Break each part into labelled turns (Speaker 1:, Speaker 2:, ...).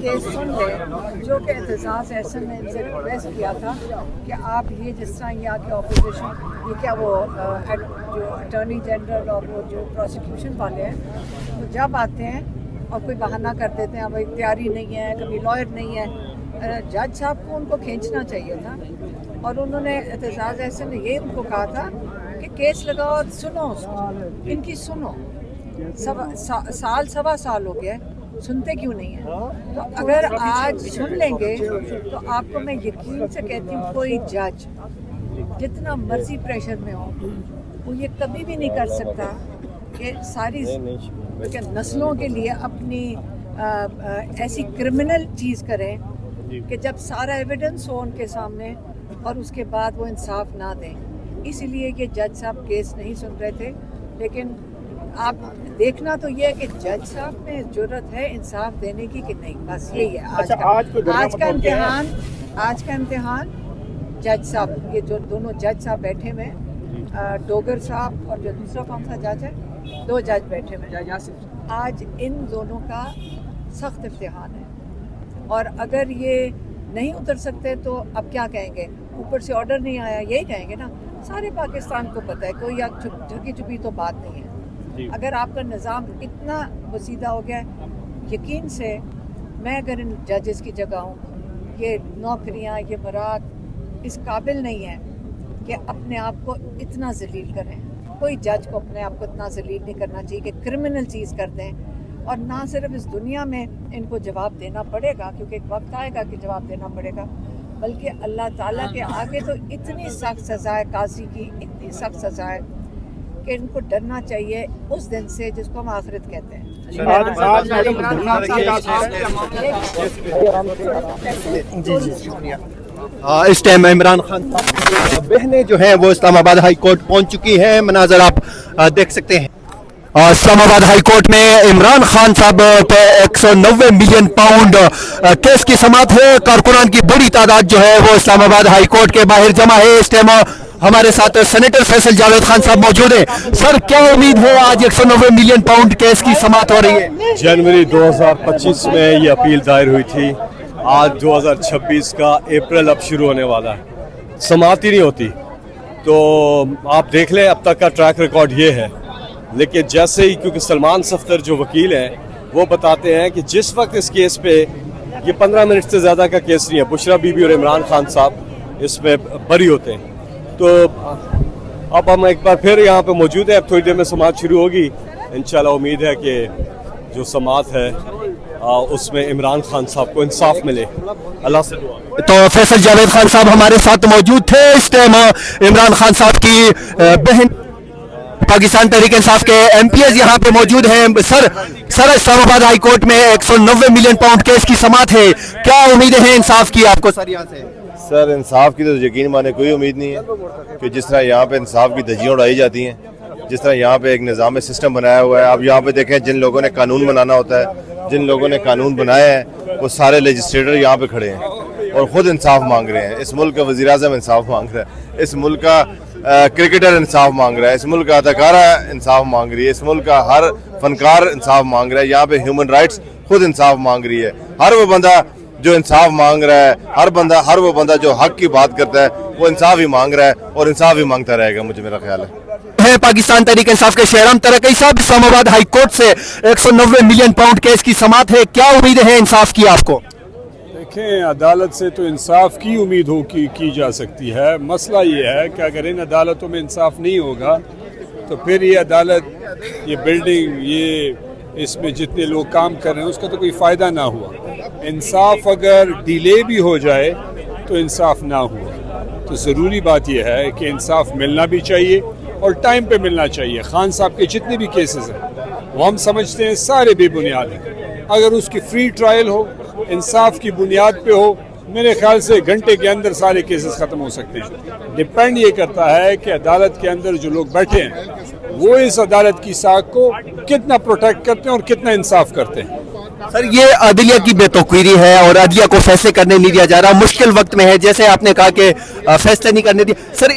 Speaker 1: Case سن لیں جو کہ اعتزاز احسن نے ان سے ریکویسٹ کیا تھا کہ آپ یہ جس طرح یہاں کے اپوزیشن یہ کیا وہ جو اٹارنی جنرل اور وہ جو پروسیکیوشن والے ہیں وہ جب آتے ہیں اور کوئی بہانہ کر دیتے ہیں اب اختیاری نہیں ہے کبھی لائر نہیں ہے، جج صاحب کو ان کو کھینچنا چاہیے تھا اور انہوں نے اعتزاز احسن نے یہ ان کو کہا تھا کہ کیس لگاؤ اور سنو اس کو، ان کی سنو، سال سوا سال ہو گیا سنتے کیوں نہیں ہیں؟ تو اگر آج سن لیں گے تو آپ کو میں یقین سے کہتی ہوں کوئی جج جتنا مرضی پریشر میں ہو وہ یہ کبھی بھی نہیں کر سکتا کہ ساری نسلوں کے لیے اپنی ایسی کرمنل چیز کریں کہ جب سارا ایویڈنس ہو ان کے سامنے اور اس کے بعد وہ انصاف نہ دیں۔ اسی لیے یہ جج صاحب کیس نہیں سن رہے تھے، لیکن آپ دیکھنا تو یہ ہے کہ جج صاحب میں ضرورت ہے انصاف دینے کی کہ نہیں، بس یہی ہے آج کا امتحان جج صاحب، یہ جو دونوں جج صاحب بیٹھے ہوئے ڈوگر صاحب اور جو دوسرا کون سا جج ہے، دو جج بیٹھے ہوئے، آج ان دونوں کا سخت امتحان ہے اور اگر یہ نہیں اتر سکتے تو اب کیا کہیں گے؟ اوپر سے آرڈر نہیں آیا، یہی کہیں گے نا۔ سارے پاکستان کو پتہ ہے، کوئی جھکی چھپی تو بات نہیں ہے۔ اگر آپ کا نظام اتنا وسیدہ ہو گیا ہے، یقین سے میں اگر ان ججز کی جگہ ہوں، یہ نوکریاں یہ مراعات اس قابل نہیں ہیں کہ اپنے آپ کو اتنا ذلیل کریں۔ کوئی جج کو اپنے آپ کو اتنا ذلیل نہیں کرنا چاہیے کہ کرمنل چیز کر دیں، اور نہ صرف اس دنیا میں ان کو جواب دینا پڑے گا کیونکہ ایک وقت آئے گا کہ جواب دینا پڑے گا، بلکہ اللہ تعالیٰ کے آگے تو اتنی سخت سزا ہے، قاضی کی اتنی سخت سزا ہے کہ ان کو ڈرنا چاہیے اس دن سے جس کو ہم آخرت کہتے ہیں۔
Speaker 2: اس ٹائم عمران خان بہنیں جو ہیں وہ اسلام آباد ہائی کورٹ پہنچ چکی ہیں، مناظر آپ دیکھ سکتے ہیں۔ اسلام آباد ہائی کورٹ میں عمران خان صاحب پہ 190 ملین پاؤنڈ کیس کی سماعت ہے۔ کارکنان کی بڑی تعداد جو ہے وہ اسلام آباد ہائی کورٹ کے باہر جمع ہے۔ اس ٹائم ہمارے ساتھ سینیٹر فیصل جاوید خان صاحب موجود ہیں۔ سر، کیا امید ہے آج 190 ملین پاؤنڈ کیس کی سماعت ہو رہی ہے؟
Speaker 3: جنوری 2025 میں یہ اپیل دائر ہوئی تھی، آج 2026 کا اپریل اب شروع ہونے والا ہے، سماعت ہی نہیں ہوتی۔ تو آپ دیکھ لیں اب تک کا ٹریک ریکارڈ یہ ہے، لیکن جیسے ہی کیونکہ سلمان صفدر جو وکیل ہیں وہ بتاتے ہیں کہ جس وقت اس کیس پہ یہ 15 منٹ سے زیادہ کا کیس نہیں ہے، بشرا بی بی اور عمران خان صاحب اس میں بری ہوتے ہیں۔ تو اب ہم ایک بار پھر یہاں پہ موجود ہیں، اب تھوڑی دیر میں سماعت شروع ہوگی، انشاءاللہ امید ہے کہ جو سماعت ہے اس میں عمران خان صاحب کو انصاف ملے، اللہ سے دعا۔
Speaker 2: تو فیصل جاوید خان صاحب ہمارے ساتھ موجود تھے۔ اس ٹائم عمران خان صاحب کی بہن پاکستان تحریک انصاف کے ایم پی ایز یہاں پہ موجود ہیں۔ سر اسلام آباد ہائی کورٹ میں 190 ملین پاؤنڈ کیس کی سماعت ہے، کیا امیدیں ہیں انصاف کی آپ کو؟ سر یہاں سے
Speaker 4: سر انصاف کی تو یقین مانے کوئی امید نہیں ہے کہ جس طرح یہاں پہ انصاف کی دھجیاں اڑائی جاتی ہیں، جس طرح یہاں پہ ایک نظام سسٹم بنایا ہوا ہے۔ آپ یہاں پہ دیکھیں جن لوگوں نے قانون بنانا ہوتا ہے، جن لوگوں نے قانون بنایا ہے، وہ سارے لیجسلیٹر یہاں پہ کھڑے ہیں اور خود انصاف مانگ رہے ہیں۔ اس ملک کا وزیر اعظم انصاف مانگ رہا ہے، اس ملک کا کرکٹر انصاف مانگ رہا ہے، اس ملک کا اداکارہ انصاف مانگ رہی ہے، اس ملک کا ہر فنکار انصاف مانگ رہا ہے۔ یہاں پہ ہیومن رائٹس خود انصاف مانگ رہی ہے۔ ہر وہ بندہ جو انصاف مانگ رہا ہے، ہر وہ بندہ جو حق کی بات کرتا ہے وہ انصاف ہی مانگ رہا ہے اور انصاف ہی مانگتا رہے گا، میرا خیال ہے۔
Speaker 2: پاکستان تحریک انصاف کے شہرام ترقی صاحب، اسلام آباد ہائی کورٹ سے 190 ملین پاؤنڈ کیس کی سماعت ہے، کیا امیدیں ہیں انصاف کی آپ کو؟
Speaker 5: دیکھیں، عدالت سے تو انصاف کی امید کی جا سکتی ہے۔ مسئلہ یہ ہے کہ اگر ان عدالتوں میں انصاف نہیں ہوگا تو پھر یہ عدالت، یہ بلڈنگ، یہ اس میں جتنے لوگ کام کر رہے ہیں اس کا تو کوئی فائدہ نہ ہوا۔ انصاف اگر ڈیلے بھی ہو جائے تو انصاف نہ ہوا، تو ضروری بات یہ ہے کہ انصاف ملنا بھی چاہیے اور ٹائم پہ ملنا چاہیے۔ خان صاحب کے جتنے بھی کیسز ہیں وہ ہم سمجھتے ہیں سارے بے بنیاد ہیں۔ اگر اس کی فری ٹرائل ہو، انصاف کی بنیاد پہ ہو، میرے خیال سے گھنٹے کے اندر سارے کیسز ختم ہو سکتے ہیں۔ ڈیپینڈ یہ کرتا ہے کہ عدالت کے اندر جو لوگ بیٹھے ہیں وہ اس عدالت کی ساکھ کو کتنا پروٹیکٹ کرتے ہیں اور کتنا انصاف کرتے ہیں۔
Speaker 2: سر، یہ عدلیہ کی بے توقیری ہے اور عدلیہ کو فیصلے کرنے نہیں دیا جا رہا، مشکل وقت میں ہے، جیسے آپ نے کہا کہ فیصلے نہیں کرنے دیا۔ سر،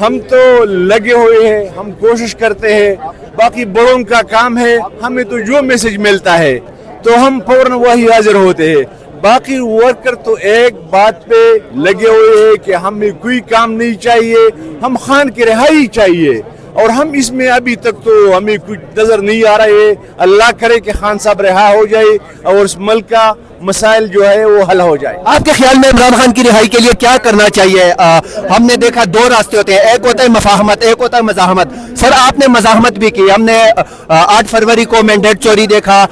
Speaker 3: ہم تو لگے ہوئے ہیں, ہم کوشش کرتے ہیں, باقی بڑوں کا کام ہے, ہمیں تو جو میسج ملتا ہے تو ہم فوراً وہی حاضر ہوتے ہیں. باقی ورکر تو ایک بات پہ لگے ہوئے ہیں کہ ہمیں کوئی کام نہیں چاہیے, ہم خان کی رہائی چاہیے, اور ہم اس میں ابھی تک تو ہمیں کچھ نظر نہیں آ رہا ہے. اللہ کرے کہ خان صاحب رہا ہو جائے اور اس ملک کا مسائل جو ہے وہ حل ہو جائے.
Speaker 2: آپ کے خیال میں عمران خان کی رہائی کے لیے کیا کرنا چاہیے؟ ہم نے دیکھا دو راستے ہوتے ہیں, ایک ہوتا ہے مفاہمت, ایک ہوتا ہے مزاحمت. سر آپ نے مزاحمت بھی کی, ہم نے 8 فروری کو مینڈیٹ چوری دیکھا,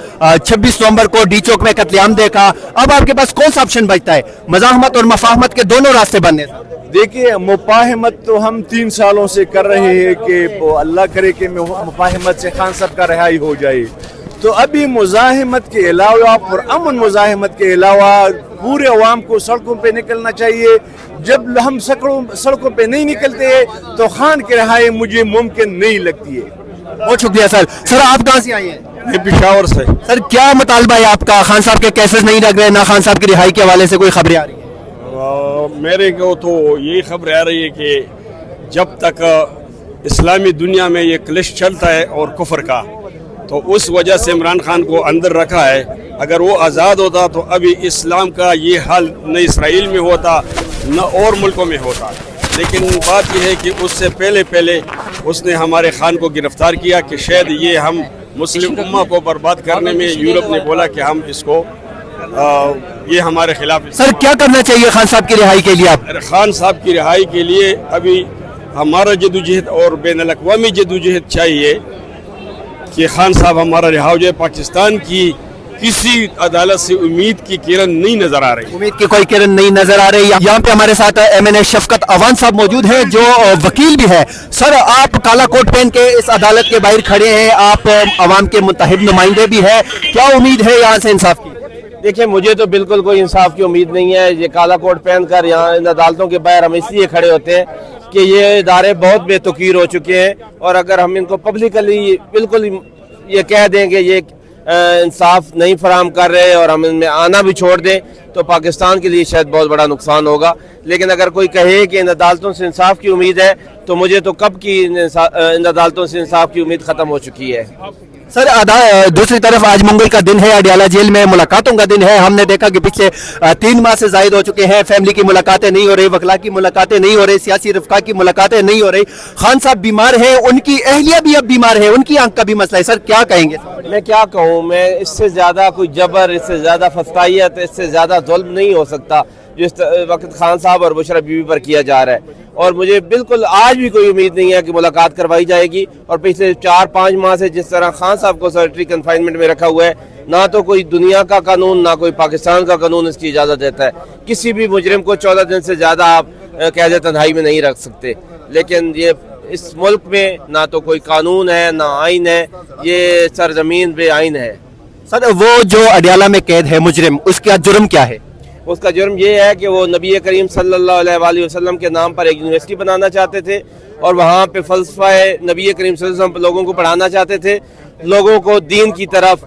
Speaker 2: 26 نومبر کو ڈی چوک میں قتل عام دیکھا. اب آپ کے پاس کون سا آپشن بچتا ہے؟ مزاحمت اور مفاہمت کے دونوں راستے بننے.
Speaker 3: دیکھیے مفاہمت تو ہم 3 سالوں سے کر رہے ہیں کہ اللہ کرے کہ مفاہمت سے خان صاحب کا رہائی ہو جائے. تو ابھی مزاحمت کے علاوہ, پرامن مزاحمت کے علاوہ پورے عوام کو سڑکوں پہ نکلنا چاہیے. جب ہم سڑکوں پہ نہیں نکلتے تو خان کی رہائی مجھے ممکن نہیں لگتی ہے.
Speaker 2: بہت شکریہ سر. سر آپ کہاں سے آئے ہیں؟
Speaker 3: میں پشاور سے.
Speaker 2: سر کیا مطالبہ ہے آپ کا؟ خان صاحب کے کیسز نہیں لگ رہے, نہ خان صاحب کی رہائی کے حوالے سے کوئی خبریں آ رہی ہیں؟
Speaker 5: میرے کو تو یہی خبر آ رہی ہے کہ جب تک اسلامی دنیا میں یہ کلش چلتا ہے اور کفر کا, تو اس وجہ سے عمران خان کو اندر رکھا ہے. اگر وہ آزاد ہوتا تو ابھی اسلام کا یہ حال نہ اسرائیل میں ہوتا نہ اور ملکوں میں ہوتا. لیکن بات یہ ہے کہ اس سے پہلے اس نے ہمارے خان کو گرفتار کیا کہ شاید یہ ہم مسلم امہ کو برباد کرنے میں, یورپ نے بولا کہ ہم اس کو یہ ہمارے خلاف.
Speaker 2: سر کیا کرنا چاہیے خان صاحب کی رہائی کے لیے؟ آپ
Speaker 5: خان صاحب کی رہائی کے لیے ابھی ہمارا جدوجہد اور بین الاقوامی جدوجہد چاہیے کہ خان صاحب ہمارا رہا ہو جائے. پاکستان کی کسی عدالت سے امید کی کرن نہیں نظر آ رہی.
Speaker 2: امید کی کوئی کرن نہیں نظر آ رہی. یہاں پہ ہمارے ساتھ MNA شفقت اوان صاحب موجود ہیں جو وکیل بھی ہے. سر آپ کالا کوٹ پہن کے اس عدالت کے باہر کھڑے ہیں, آپ عوام کے منتخب نمائندے بھی ہیں, کیا امید ہے یہاں سے انصاف کی؟
Speaker 6: دیکھیں مجھے تو بالکل کوئی انصاف کی امید نہیں ہے. یہ کالا کوٹ پہن کر یہاں ان عدالتوں کے باہر ہم اس لیے کھڑے ہوتے ہیں کہ یہ ادارے بہت بے توقیر ہو چکے ہیں, اور اگر ہم ان کو پبلکلی بالکل یہ کہہ دیں کہ یہ انصاف نہیں فراہم کر رہے اور ہم ان میں آنا بھی چھوڑ دیں تو پاکستان کے لیے شاید بہت بڑا نقصان ہوگا. لیکن اگر کوئی کہے کہ ان عدالتوں سے انصاف کی امید ہے تو مجھے تو کب کی ان عدالتوں سے انصاف کی امید ختم ہو چکی ہے.
Speaker 2: سر دوسری طرف آج منگل کا دن ہے, اڈیالہ جیل میں ملاقاتوں کا دن ہے. ہم نے دیکھا کہ پچھلے 3 ماہ سے زائد ہو چکے ہیں, فیملی کی ملاقاتیں نہیں ہو رہی, وکلا کی ملاقاتیں نہیں ہو رہی, سیاسی رفقا کی ملاقاتیں نہیں ہو رہی. خان صاحب بیمار ہیں, ان کی اہلیہ بھی اب بیمار ہے, ان کی آنکھ کا بھی مسئلہ ہے. سر کیا کہیں گے؟
Speaker 6: میں کیا کہوں, میں اس سے زیادہ کوئی جبر, اس سے زیادہ فسطائیت, اس سے زیادہ ظلم نہیں ہو سکتا جو اس وقت خان صاحب اور بشرا بیوی پر کیا جا رہا ہے. اور مجھے بالکل آج بھی کوئی امید نہیں ہے کہ ملاقات کروائی جائے گی. اور پچھلے 4-5 ماہ سے جس طرح خان صاحب کو سیکورٹی کنفائنمنٹ میں رکھا ہوا ہے, نہ تو کوئی دنیا کا قانون نہ کوئی پاکستان کا قانون اس کی اجازت دیتا ہے. کسی بھی مجرم کو 14 دن سے زیادہ آپ قید تنہائی میں نہیں رکھ سکتے. لیکن یہ اس ملک میں نہ تو کوئی قانون ہے نہ آئین ہے, یہ سرزمین بے آئین ہے.
Speaker 2: سر وہ جو اڈیالہ میں قید ہے مجرم, اس کا جرم کیا ہے؟
Speaker 6: اس کا جرم یہ ہے کہ وہ نبی کریم صلی اللہ علیہ وآلہ وسلم کے نام پر ایک یونیورسٹی بنانا چاہتے تھے اور وہاں پہ فلسفہ نبی کریم صلی اللہ علیہ وسلم لوگوں کو پڑھانا چاہتے تھے, لوگوں کو دین کی طرف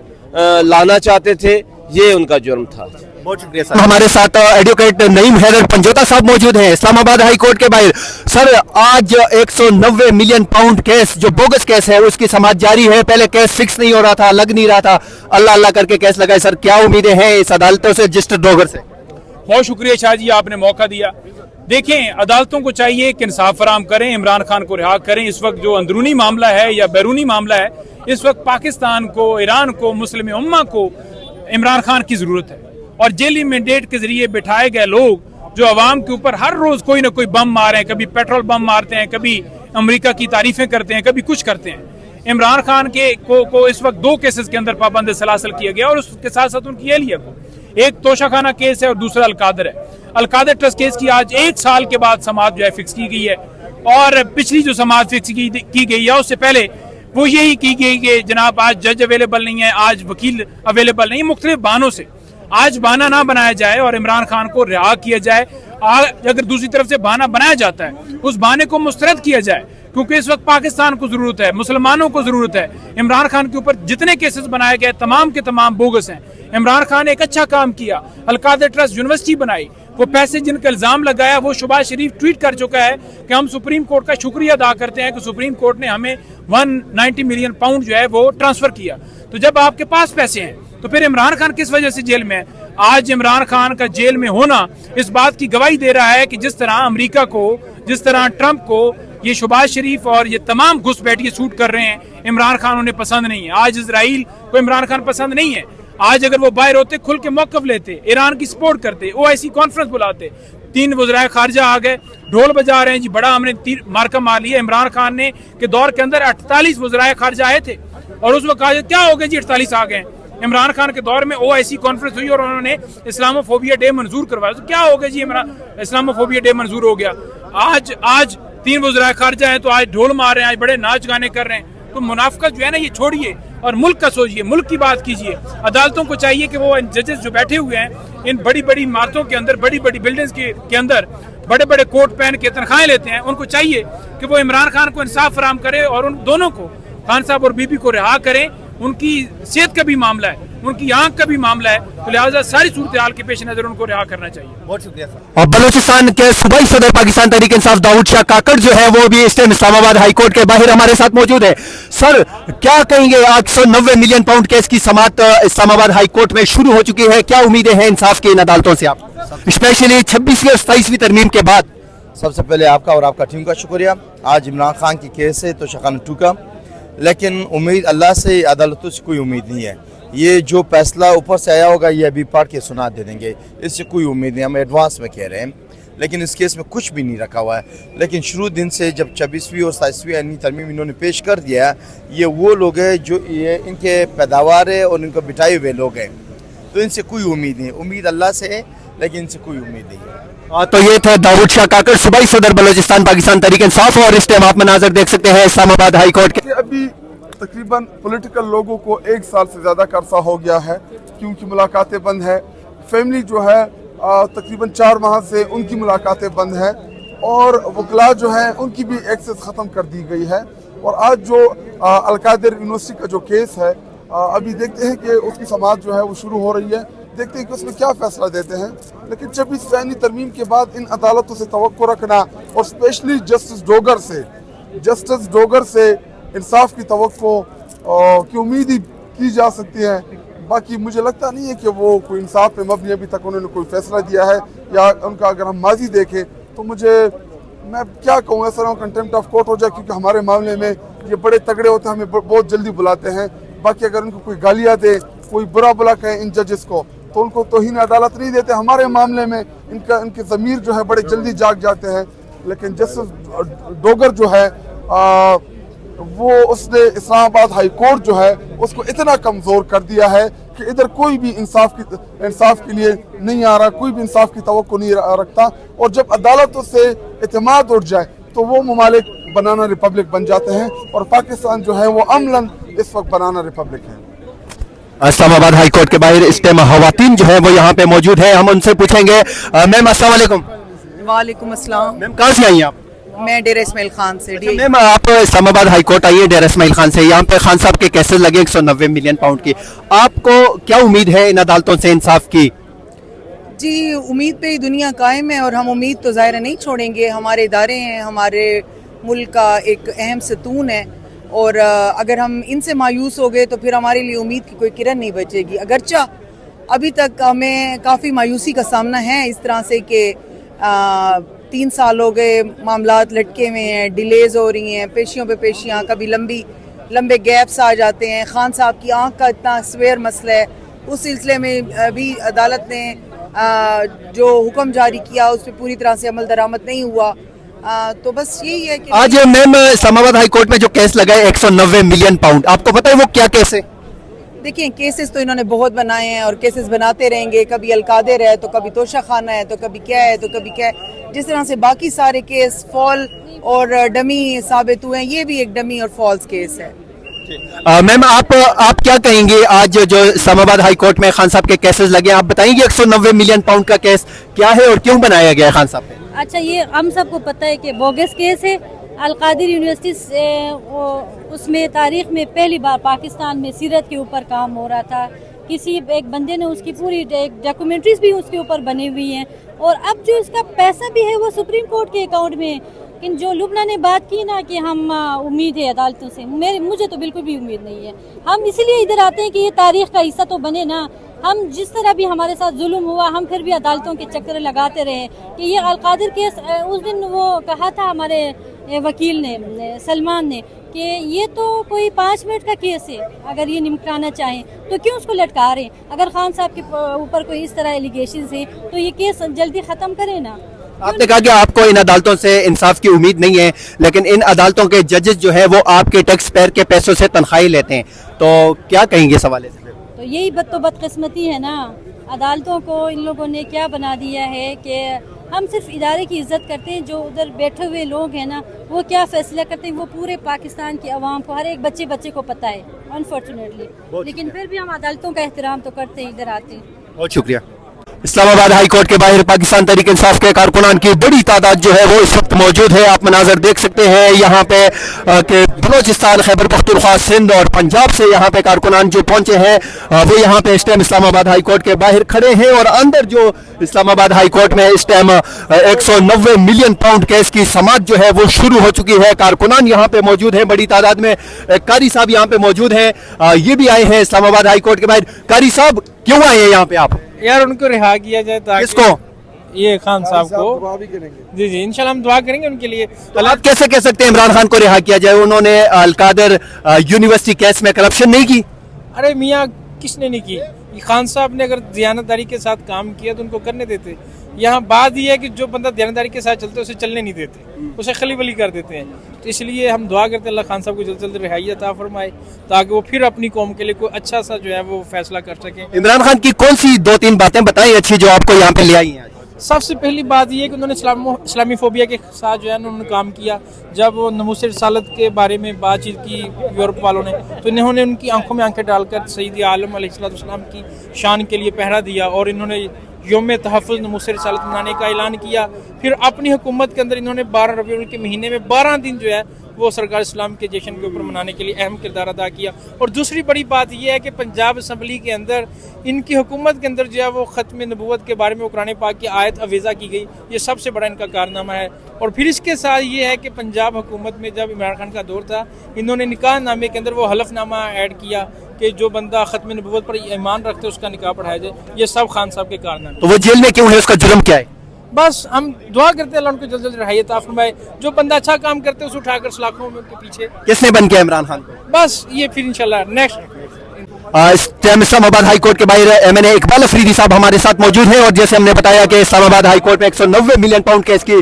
Speaker 6: لانا چاہتے تھے. یہ ان کا جرم تھا.
Speaker 2: بہت شکریہ سر. ہمارے ساتھ ایڈوکیٹ نعیم حیدر پنجوتا صاحب موجود ہیں اسلام آباد ہائی کورٹ کے باہر. سر آج 190 ملین پاؤنڈ کیس جو بوگس کیس ہے اس کی سماعت جاری ہے. پہلے کیس فکس نہیں ہو رہا تھا, لگ نہیں رہا تھا, اللہ اللہ کر کے کیس لگائے. سر کیا امیدیں ہیں اس عدالتوں سے, رجسٹرڈ ڈوگر سے؟
Speaker 7: بہت شکریہ شاہ جی, آپ نے موقع دیا. دیکھیں عدالتوں کو چاہیے کہ انصاف فراہم کریں, عمران خان کو رہا کریں. اس وقت جو اندرونی معاملہ ہے یا بیرونی معاملہ ہے, اس وقت پاکستان کو, ایران کو, مسلم امہ کو عمران خان کی ضرورت ہے. اور جیلی مینڈیٹ کے ذریعے بٹھائے گئے لوگ جو عوام کے اوپر ہر روز کوئی نہ کوئی بم مارے ہیں, کبھی پیٹرول بم مارتے ہیں, کبھی امریکہ کی تعریفیں کرتے ہیں, کبھی کچھ کرتے ہیں. عمران خان کو اس وقت 2 کیسز کے اندر پابند سلاسل کیا گیا, اور اس کے ساتھ ساتھ ان کی اہلیہ کو. ایک توشہ خانہ کیس ہے اور دوسرا القادر ہے. القادر ٹرسٹ کیس کی آج 1 سال کے بعد سماعت جو ہے فکس کی گئی ہے, اور پچھلی جو سماعت فکس کی گئی ہے اس سے پہلے وہ یہی کی گئی کہ جناب آج جج اویلیبل نہیں ہے, آج وکیل اویلیبل نہیں ہے, مختلف بہانوں سے. آج بہانہ نہ بنایا جائے اور عمران خان کو رہا کیا جائے. اگر دوسری طرف سے بہانہ بنایا جاتا ہے اس بہانے کو مسترد کیا جائے, کیونکہ اس وقت پاکستان کو ضرورت ہے, مسلمانوں کو ضرورت ہے. عمران خان کے اوپر جتنے کیسز بنائے گئے تمام کے تمام بوگس ہیں. عمران خان نے ایک اچھا کام کیا, القادر ٹرسٹ یونیورسٹی بنائی, وہ پیسے جن کا الزام لگایا وہ شہباز شریف ٹویٹ کر چکا ہے کہ ہم سپریم کورٹ کا شکریہ ادا کرتے ہیں کہ سپریم کورٹ نے ہمیں 190 ملین پاؤنڈ جو ہے وہ ٹرانسفر کیا. تو جب آپ کے پاس پیسے ہیں تو پھر عمران خان کس وجہ سے جیل میں ہے؟ آج عمران خان کا جیل میں ہونا اس بات کی گواہی دے رہا ہے کہ جس طرح امریکہ کو، جس طرح ٹرمپ کو یہ شہباز شریف اور یہ تمام گھس بیٹھیے سوٹ کر رہے ہیں، عمران خان انہیں پسند نہیں ہے. آج اسرائیل کو عمران خان پسند نہیں ہے. آج اگر وہ باہر ہوتے کھل کے موقف لیتے، ایران کی سپورٹ کرتے، OIC کانفرنس بلاتے، 3 وزرائے خارجہ آ گئے ڈھول بجا رہے ہیں جی بڑا ہم نے مارکا مار لیا. عمران خان نے کے دور کے اندر 48 وزرائے خارجہ آئے تھے اور اس وقت کہا کیا ہو گیا جی 48 آ گئے. عمران خان کے دور میں OIC کانفرنس ہوئی اور انہوں نے اسلاموفوبیا ڈے منظور کروایا. تو کیا ہو گیا جی اسلاموفوبیا ڈے منظور ہو گیا. آج 3 وزرائے خارجہ ہیں تو آج ڈھول مار رہے ہیں، آج بڑے ناچ گانے کر رہے ہیں. تو منافقت جو ہے نا یہ چھوڑیے اور ملک کا سوچیے، ملک کی بات کیجیے. عدالتوں کو چاہیے کہ وہ ججز جو بیٹھے ہوئے ہیں ان بڑی بڑی عمارتوں کے اندر، بڑی بڑی بلڈنگز کے اندر بڑے بڑے کوٹ پہن کے تنخواہیں لیتے ہیں، ان کو چاہیے کہ وہ عمران خان کو انصاف فراہم کرے اور ان دونوں کو، خان صاحب اور بی بی کو رہا کریں. ان کی صحت کا بھی معاملہ ہے، ان کی آنکھ کا بھی معاملہ ہے، تو لہٰذا ساری صورتحال کے پیش نظر ان کو رہا کرنا چاہیے.
Speaker 2: بہت شکریہ سر. اور بلوچستان کے صوبائی صدر پاکستان تحریک انصاف داؤد شاہ کاکڑ جو ہے وہ بھی اس ٹائم اسلام آباد ہائی کورٹ کے باہر ہمارے ساتھ موجود ہے. سر کیا کہیں گے، 190 ملین پاؤنڈ کیس کی سماعت اسلام آباد ہائی کورٹ میں شروع ہو چکی ہے، کیا امیدیں ہیں انصاف کی ان عدالتوں سے آپ، اسپیشلی 26ویں اور 27ویں ترمیم کے بعد؟
Speaker 8: سب سے پہلے آپ کا اور آپ کا ٹیم کا شکریہ. آج عمران خان کی کیس ہے تو شقان ٹوکا، لیکن امید اللہ سے، عدالتوں سے کوئی امید نہیں ہے. یہ جو فیصلہ اوپر سے آیا ہوگا یہ ابھی پڑھ کے سنا دے دیں گے، اس سے کوئی امید نہیں. ہم ایڈوانس میں کہہ رہے ہیں، لیکن اس کیس میں کچھ بھی نہیں رکھا ہوا ہے. لیکن شروع دن سے جب 26ویں اور 27ویں یعنی ترمیم انہوں نے پیش کر دیا، یہ وہ لوگ ہیں جو یہ ان کے پیداوار ہے اور ان کو بٹھائے ہوئے لوگ ہیں، تو ان سے کوئی امید نہیں. امید اللہ سے ہے لیکن ان سے کوئی امید نہیں ہے.
Speaker 2: تو یہ تھے داؤد شاہ کاکڑ، صوبائی صدر بلوچستان پاکستان تحریک انصاف. اور اس ٹائم آپ مناظر دیکھ سکتے ہیں اسلام آباد ہائی کورٹ کے.
Speaker 9: ابھی تقریباً پولیٹیکل لوگوں کو 1 سال سے زیادہ کا عرصہ ہو گیا ہے کیونکہ ملاقاتیں بند ہیں. فیملی جو ہے تقریباً 4 ماہ سے ان کی ملاقاتیں بند ہیں اور وکلاء جو ہیں ان کی بھی ایکسس ختم کر دی گئی ہے. اور آج جو القادر یونیورسٹی کا جو کیس ہے ابھی دیکھتے ہیں کہ اس کی سماعت جو ہے وہ شروع ہو رہی ہے. دیکھتے ہیں کہ اس میں کیا فیصلہ دیتے ہیں. لیکن 26ویں ترمیم کے بعد ان عدالتوں سے توقع رکھنا اور اسپیشلی جسٹس ڈوگر سے انصاف کی توقع کی امید ہی کی جا سکتی ہے. باقی مجھے لگتا نہیں ہے کہ وہ کوئی انصاف پہ مبنی ابھی تک انہوں نے کوئی فیصلہ دیا ہے، یا ان کا اگر ہم ماضی دیکھیں تو میں کیا کہوں، ایسا کنٹمپٹ آف کورٹ ہو جائے کیونکہ ہمارے معاملے میں یہ بڑے تگڑے ہوتے ہیں، ہمیں بہت جلدی بلاتے ہیں. باقی اگر ان کو کوئی گالیاں دے، کوئی برا بلا کہیں ان ججز کو تو ان کو توہین عدالت نہیں دیتے. ہمارے معاملے میں ان کے ضمیر جو ہے بڑے جلدی جاگ جاتے ہیں. لیکن جسٹس ڈوگر جو ہے وہ اس نے اسلام آباد ہائی کورٹ جو ہے اس کو اتنا کمزور کر دیا ہے کہ ادھر کوئی بھی انصاف کے لیے نہیں آ رہا، کوئی بھی انصاف کی توقع نہیں رکھتا. اور جب عدالتوں سے اعتماد اٹھ جائے تو وہ ممالک بنانا ریپبلک بن جاتے ہیں، اور پاکستان جو ہے وہ عملاً اس وقت بنانا ریپبلک ہے.
Speaker 2: اسلام آباد ہائی کورٹ کے باہر اس ٹائم خواتین جو ہے وہ یہاں پہ موجود ہے. ہم ان سے پوچھیں گے. میم السلام علیکم.
Speaker 10: وعلیکم السلام.
Speaker 2: میم کہاں سے آئی ہیں آپ؟
Speaker 10: میں ڈیرہ اسماعیل خان سے.
Speaker 2: میم آپ اسلام آباد ہائی کورٹ آئیے ڈیرہ اسماعیل خان سے. یہاں پہ خان صاحب کے کیسز لگے 190 ملین پاؤنڈ کی. آپ کو کیا امید ہے ان عدالتوں سے انصاف کی؟
Speaker 10: جی امید پہ ہی دنیا قائم ہے اور ہم امید تو ظاہر نہیں چھوڑیں گے. ہمارے ادارے ہیں، ہمارے ملک کا ایک اہم ستون ہے، اور اگر ہم ان سے مایوس ہو گئے تو پھر ہمارے لیے امید کی کوئی کرن نہیں بچے گی. اگرچہ ابھی تک ہمیں کافی مایوسی کا سامنا ہے اس طرح سے کہ 3 سال ہو گئے، معاملات لٹکے ہوئے ہیں، ڈیلیز ہو رہی ہیں، پیشیوں پہ پیشیاں، کبھی لمبے گیپس آ جاتے ہیں. خان صاحب کی آنکھ کا اتنا سویر مسئلہ ہے، اس سلسلے میں ابھی عدالت نے جو حکم جاری کیا اس پہ پوری طرح سے عمل درآمد نہیں ہوا. تو بس یہی ہے کہ
Speaker 2: آج میم اسلام آباد ہائی کورٹ میں جو کیس لگا ہے 190 ملین پاؤنڈ، آپ کو پتہ ہے وہ کیا کیس ہے؟
Speaker 10: دیکھیں کیسز تو انہوں نے بہت بنائے ہیں اور کیسز بناتے رہیں گے. کبھی القادر ہے تو کبھی توشہ خانہ ہے تو کبھی کیا ہے تو کبھی کیا ہے. جس طرح سے باقی سارے کیس فال اور ڈمی ثابت ہوئے ہیں، یہ بھی ایک ڈمی اور فالس کیس ہے.
Speaker 2: میم آپ کیا کہیں گے آج جو اسلام آباد ہائی کورٹ میں خان صاحب کے کیسز لگے ہیں؟ آپ بتائیں گے 190 ملین پاؤنڈ کا کیس کیا ہے اور کیوں بنایا گیا ہے خان صاحب پہ؟
Speaker 11: اچھا، یہ ہم سب کو پتہ ہے کہ بوگس کیس ہے. القادر یونیورسٹی اس میں تاریخ میں پہلی بار پاکستان میں سیرت کے اوپر کام ہو رہا تھا. کسی ایک بندے نے اس کی پوری ڈاکومنٹریز بھی اس کے اوپر بنی ہوئی ہیں. اور اب جو اس کا پیسہ بھی ہے وہ سپریم کورٹ کے اکاؤنٹ میں ہے. لیکن جو لبنہ نے بات کی نا کہ ہم امید ہے عدالتوں سے، مجھے تو بالکل بھی امید نہیں ہے. ہم اسی لیے ادھر آتے ہیں کہ یہ تاریخ کا حصہ تو بنے نا. ہم جس طرح بھی ہمارے ساتھ ظلم ہوا ہم پھر بھی عدالتوں کے چکر لگاتے رہے کہ یہ القادر کیس اس دن وہ کہا تھا ہمارے وکیل نے سلمان نے کہ یہ تو کوئی 5 منٹ کا کیس ہے، اگر یہ نمٹانا چاہیں تو کیوں اس کو لٹکا رہے ہیں؟ اگر خان صاحب کے اوپر کوئی اس طرح ایلیگیشنز ہیں تو یہ کیس جلدی ختم کریں نا.
Speaker 2: آپ نے کہا کہ آپ کو ان عدالتوں سے انصاف کی امید نہیں ہے، لیکن ان عدالتوں کے ججز جو ہے وہ آپ کے ٹیکس پیئر کے پیسوں سے تنخواہیں لیتے ہیں، تو کیا کہیں گے اس حوالے سے؟
Speaker 11: تو یہی بدقسمتی ہے نا. عدالتوں کو ان لوگوں نے کیا بنا دیا ہے کہ ہم صرف ادارے کی عزت کرتے ہیں، جو ادھر بیٹھے ہوئے لوگ ہیں نا وہ کیا فیصلہ کرتے ہیں وہ پورے پاکستان کی عوام کو، ہر ایک بچے کو پتہ ہے انفارچونیٹلی. لیکن پھر بھی ہم عدالتوں کا احترام تو کرتے ہیں، ادھر آتے ہیں.
Speaker 2: بہت شکریہ. اسلام آباد ہائی کورٹ کے باہر پاکستان تحریک انصاف کے کارکنان کی بڑی تعداد جو ہے وہ اس وقت موجود ہے. آپ مناظر دیکھ سکتے ہیں یہاں پہ کہ بلوچستان، خیبر پختونخوا، سندھ اور پنجاب سے یہاں پہ کارکنان جو پہنچے ہیں وہ یہاں پہ اس ٹائم اسلام آباد ہائی کورٹ کے باہر کھڑے ہیں. اور اندر جو اسلام آباد ہائی کورٹ میں اس ٹائم 190 ملین پاؤنڈ کیس کی سماعت جو ہے وہ شروع ہو چکی ہے. کارکنان یہاں پہ موجود ہیں بڑی تعداد میں. قاری صاحب یہاں پہ موجود ہیں، یہ بھی آئے ہیں اسلام آباد ہائی کورٹ کے باہر. قاری صاحب کیوں آئے ہیں یہاں پہ آپ؟
Speaker 12: یار ان کو رہا کیا جائے تاکہ
Speaker 2: کس کو؟
Speaker 12: یہ خان صاحب کو. جی انشاءاللہ ہم دعا کریں گے ان کے لیے.
Speaker 2: آپ کیسے کہہ سکتے ہیں عمران خان کو رہا کیا جائے؟ انہوں نے القادر یونیورسٹی کیس میں کرپشن نہیں کی.
Speaker 12: ارے میاں کس نے نہیں کی؟ خان صاحب نے اگر دیانتداری کے ساتھ کام کیا تو ان کو کرنے دیتے. یہاں بات یہ ہے کہ جو بندہ دیانتداری کے ساتھ چلتے اسے چلنے نہیں دیتے، اسے خلی بلی کر دیتے ہیں. تو اس لیے ہم دعا کرتے ہیں اللہ خان صاحب کو جلد جلد رہائی عطا فرمائے تاکہ وہ پھر اپنی قوم کے لیے کوئی اچھا سا جو ہے وہ فیصلہ کر سکیں.
Speaker 2: عمران خان کی کون سی 2-3 باتیں بتائیں اچھی جو آپ کو یہاں پہ لے آئی ہیں؟
Speaker 12: سب سے پہلی بات یہ ہے کہ انہوں نے اسلامی فوبیا کے ساتھ جو ہے انہوں نے کام کیا. جب وہ ناموس رسالت کے بارے میں بات چیت کی یورپ والوں نے تو انہوں نے ان کی آنکھوں میں آنکھیں ڈال کر سید عالم علیہ السلام کی شان کے لیے پہرا دیا اور انہوں نے یوم تحفظ ناموس رسالت منانے کا اعلان کیا. پھر اپنی حکومت کے اندر انہوں نے 12 ربیع الاول کے مہینے میں 12 دن جو ہے وہ سرکار اسلام کے جشن کے اوپر منانے کے لیے اہم کردار ادا کیا. اور دوسری بڑی بات یہ ہے کہ پنجاب اسمبلی کے اندر ان کی حکومت کے اندر جو ہے وہ ختم نبوت کے بارے میں قرآن پاک کی آیت اویزہ کی گئی. یہ سب سے بڑا ان کا کارنامہ ہے. اور پھر اس کے ساتھ یہ ہے کہ پنجاب حکومت میں جب عمران خان کا دور تھا انہوں نے نکاح نامے کے اندر وہ حلف نامہ ایڈ کیا کہ جو بندہ ختم نبوت پر ایمان رکھتے اس کا نکاح پڑھایا جائے. یہ سب خان صاحب کے کارنامے.
Speaker 2: تو وہ جیل میں کیوں ہے؟ اس کا جرم کیا ہے؟
Speaker 12: بس ہم دعا کرتے ہیں اللہ ان کو جلد جلد رہائی عطا فرمائے. جو بندہ اچھا کام کرتے ہیں اسے اٹھا کر سلاخوں میں ان کے پیچھے.
Speaker 2: کس نے بن کیا عمران خان کو؟
Speaker 12: بس یہ پھر انشاءاللہ نیکسٹ.
Speaker 2: اس ٹائم اسلام آباد ہائی کورٹ کے باہر MNA اقبال افریدی صاحب ہمارے ساتھ موجود ہیں اور جیسے ہم نے بتایا کہ اسلام آباد ہائی کورٹ میں 190 ملین پاؤنڈ کیس کی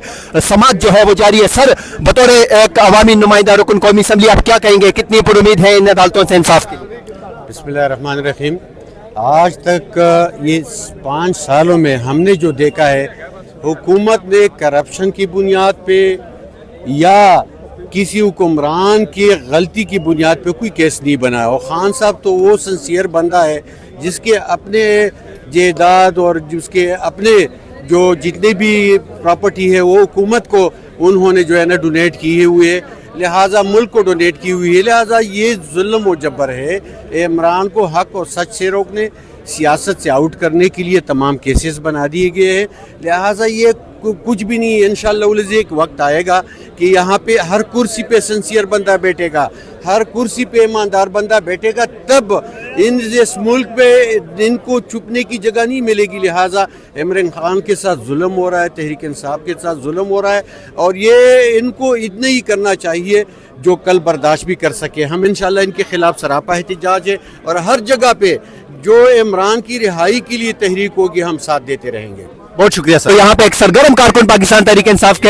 Speaker 2: سماعت جو ہے وہ جاری ہے. سر، بطور ایک عوامی نمائندہ رکن قومی اسمبلی آپ کیا کہیں گے؟ کتنی پر امید ہے ان عدالتوں سے انصاف کی؟
Speaker 13: بسم اللہ الرحمن الرحیم. آج تک یہ 5 سالوں میں ہم نے جو دیکھا ہے حکومت نے کرپشن کی بنیاد پہ یا کسی حکمران کی غلطی کی بنیاد پہ کوئی کیس نہیں بنایا. اور خان صاحب تو وہ سنسیئر بندہ ہے جس کے اپنے جائیداد اور جس کے اپنے جو جتنے بھی پراپرٹی ہے وہ حکومت کو انہوں نے جو ہے نا ڈونیٹ کیے ہوئے، لہٰذا ملک کو ڈونیٹ کی ہوئی ہے. لہٰذا یہ ظلم و جبر ہے. عمران کو حق اور سچ سے روکنے، سیاست سے آؤٹ کرنے کے لیے تمام کیسز بنا دیے گئے ہیں. لہٰذا یہ کچھ بھی نہیں ہے. انشاءاللہ العزیز ایک وقت آئے گا کہ یہاں پہ ہر کرسی پہ سنسیئر بندہ بیٹھے گا، ہر کرسی پہ ایماندار بندہ بیٹھے گا، تب اس ملک پہ ان کو چھپنے کی جگہ نہیں ملے گی. لہٰذا عمران خان کے ساتھ ظلم ہو رہا ہے، تحریک انصاف کے ساتھ ظلم ہو رہا ہے اور یہ ان کو اتنا ہی کرنا چاہیے جو کل برداشت بھی کر سکے. ہم انشاءاللہ ان کے خلاف سراپا احتجاج ہے اور ہر جگہ پہ جو عمران کی رہائی کے لیے تحریک ہوگی ہم ساتھ دیتے رہیں گے.
Speaker 2: بہت شکریہ سر. تو یہاں پہ ایک سرگرم کارکن پاکستان تحریک انصاف کے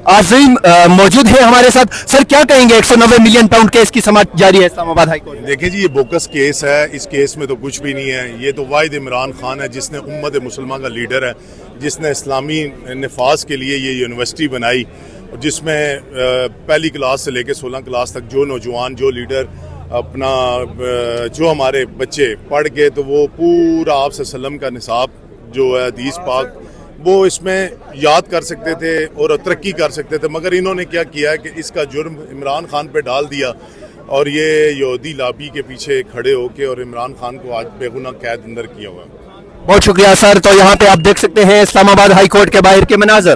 Speaker 2: عظیم موجود ہیں ہمارے ساتھ. سر کیا کہیں گے؟ 190 ملین پاؤنڈ کیس کی سماعت جاری ہے اسلام آباد ہائی کورٹ میں.
Speaker 14: دیکھیں جی، یہ بوکس کیس ہے. اس کیس میں تو کچھ بھی نہیں ہے. یہ تو واحد عمران خان ہے جس نے امت مسلمہ کا لیڈر ہے، جس نے اسلامی نفاذ کے لیے یہ یونیورسٹی بنائی، جس میں پہلی کلاس سے لے کے 16 کلاس تک جو نوجوان، جو لیڈر اپنا جو ہمارے بچے پڑھ کے تو وہ پورا آپ صلی اللہ علیہ وسلم کا نصاب جو ہے حدیث پاک وہ اس میں یاد کر سکتے تھے اور ترقی کر سکتے تھے. مگر انہوں نے کیا کیا کہ اس کا جرم عمران خان پہ ڈال دیا اور یہ یہودی لابی کے پیچھے کھڑے ہو کے اور عمران خان کو آج بے گناہ قید اندر کیا ہوا ہے.
Speaker 2: بہت شکریہ سر. تو یہاں پہ آپ دیکھ سکتے ہیں اسلام آباد ہائی کورٹ کے باہر کے مناظر.